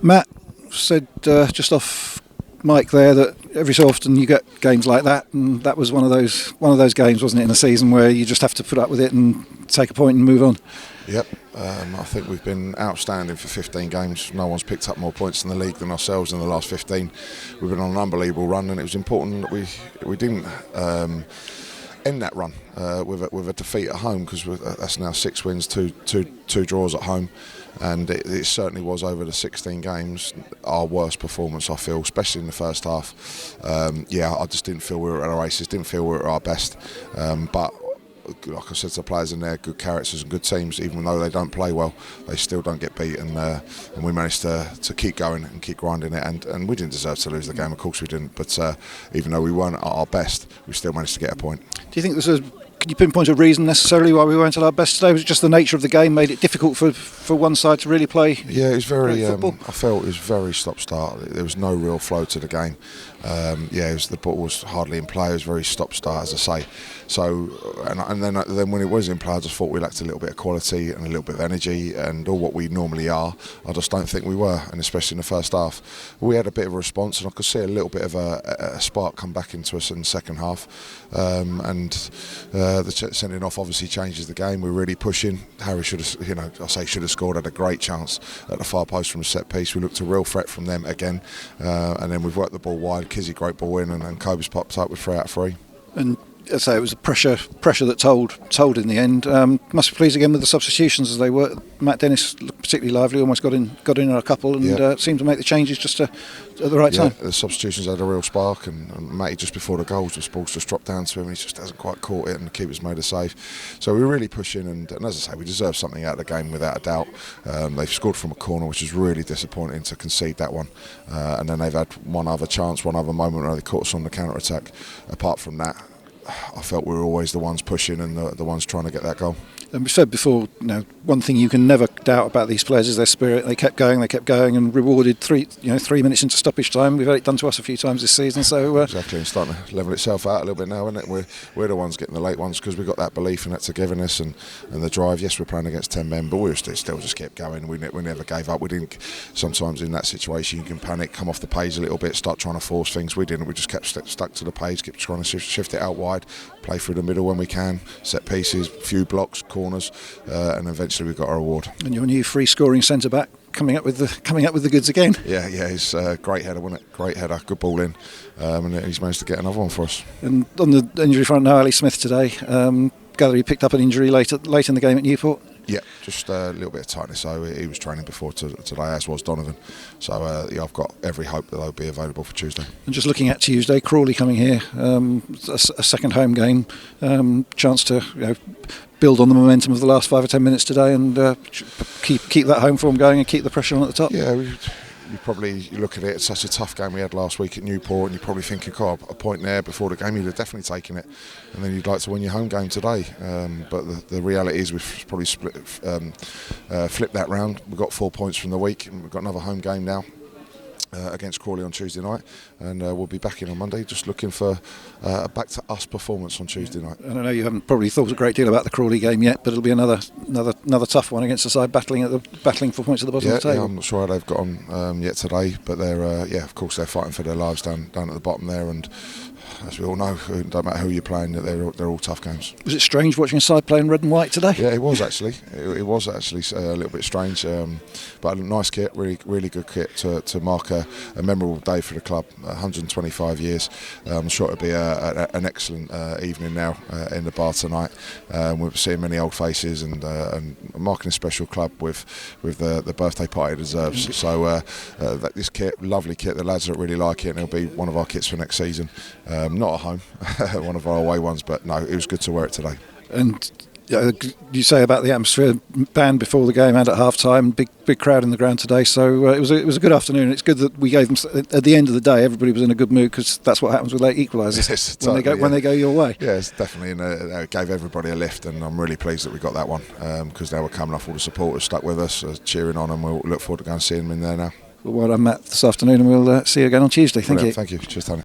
Matt said just off mic there that every so often you get games like that, and that was one of those games, wasn't it, in the season where you just have to put up with it and take a point and move on. Yep, I think we've been outstanding for 15 games. No one's picked up more points in the league than ourselves in the last 15. We've been on an unbelievable run, and it was important that we didn't end that run with a defeat at home, because that's now 6 wins, two draws at home, and it certainly was, over the 16 games, our worst performance, I feel, especially in the first half. I just didn't feel we were at our aces, didn't feel we were at our best, but like I said to the players in there, good characters and good teams, even though they don't play well, they still don't get beat, and we managed to keep going and keep grinding it, and we didn't deserve to lose the game, of course we didn't, but even though we weren't at our best, we still managed to get a point. Do you think can you pinpoint a reason necessarily why we weren't at our best today? Was it just the nature of the game made it difficult for one side to really play? Yeah, it was very. I felt it was very stop-start. There was no real flow to the game. The ball was hardly in play. It was very stop-start, as I say. So, and then when it was in play, I just thought we lacked a little bit of quality and a little bit of energy and all what we normally are. I just don't think we were, and especially in the first half, we had a bit of a response, and I could see a little bit of a spark come back into us in the second half, the sending off obviously changes the game. We're really pushing. Harry should have scored, had a great chance at the far post from a set piece. We looked a real threat from them again, and then we've worked the ball wide. Kizzy, great ball in, and Kobe's popped up with 3 out of 3. And I say it was the pressure that told in the end. Must be pleased again with the substitutions as they were. Matt Dennis looked particularly lively, almost got in a couple, and seemed to make the changes just at the right time. The substitutions had a real spark, and Matty, just before the goals, the ball's just dropped down to him, and he just hasn't quite caught it, and the keeper's made a save. So we're really pushing, and as I say, we deserve something out of the game without a doubt. They've scored from a corner, which is really disappointing to concede that one, and then they've had one other chance, one other moment where they caught us on the counter attack. Apart from that, I felt we were always the ones pushing and the ones trying to get that goal. And we said before, one thing you can never doubt about these players is their spirit. They kept going, and rewarded 3 minutes into stoppage time. We've had it done to us a few times this season. So exactly, it's starting to level itself out a little bit now, isn't it? We're the ones getting the late ones because we've got that belief and that togetherness and the drive. Yes, we're playing against 10 men, but we still just kept going. We never gave up. We didn't. Sometimes in that situation you can panic, come off the page a little bit, start trying to force things. We didn't. We just kept stuck to the page, kept trying to shift it out wide, play through the middle when we can, set pieces, few blocks, corners, and eventually we got our reward. And your new free scoring centre back coming up with the goods again. Yeah, he's a great header, wasn't it? Great header, good ball in, and he's managed to get another one for us. And on the injury front now, Ali Smith today. Gather he picked up an injury late in the game at Newport. Yeah, just a little bit of tightness. So he was training before today, as was Donovan. So I've got every hope that they'll be available for Tuesday. And just looking at Tuesday, Crawley coming here, a second home game, chance to build on the momentum of the last 5 or 10 minutes today, and keep that home form going and keep the pressure on at the top. Yeah. You look at it, it's such a tough game we had last week at Newport, and you're probably thinking, a point there before the game, you'd have definitely taken it, and then you'd like to win your home game today. But the reality is we've probably flipped that round. We've got 4 points from the week, and we've got another home game now against Crawley on Tuesday night, and we'll be back in on Monday, just looking for a back to us performance on Tuesday night. And I know you haven't probably thought a great deal about the Crawley game yet, but it'll be another tough one against a side battling for points at the bottom of the table. Yeah, I'm not sure how they've got on yet today, but they're of course they're fighting for their lives down at the bottom there, and as we all know, it don't matter who you're playing, they're all tough games. Was it strange watching a side playing red and white today? Yeah, it was actually. It was actually a little bit strange, but a nice kit, really good kit to mark a memorable day for the club. 125 years. I'm sure it'll be an excellent evening now in the bar tonight. We're seeing many old faces and marking a special club with the birthday party it deserves. So this kit, lovely kit. The lads really like it, and it'll be one of our kits for next season. Not at home, one of our away ones, but no, it was good to wear it today. And you say about the atmosphere, band before the game and at half time, big crowd in the ground today, so it was a good afternoon. It's good that we gave them, at the end of the day, everybody was in a good mood, because that's what happens with late equalisers. Yes, when they go your way. Yes, definitely, and it gave everybody a lift, and I'm really pleased that we got that one, because now we're coming off, all the supporters stuck with us, cheering on, and we'll look forward to going and seeing them in there now. Well done, Matt, this afternoon, and we'll see you again on Tuesday. Thank you. Thank you. Cheers, Tony.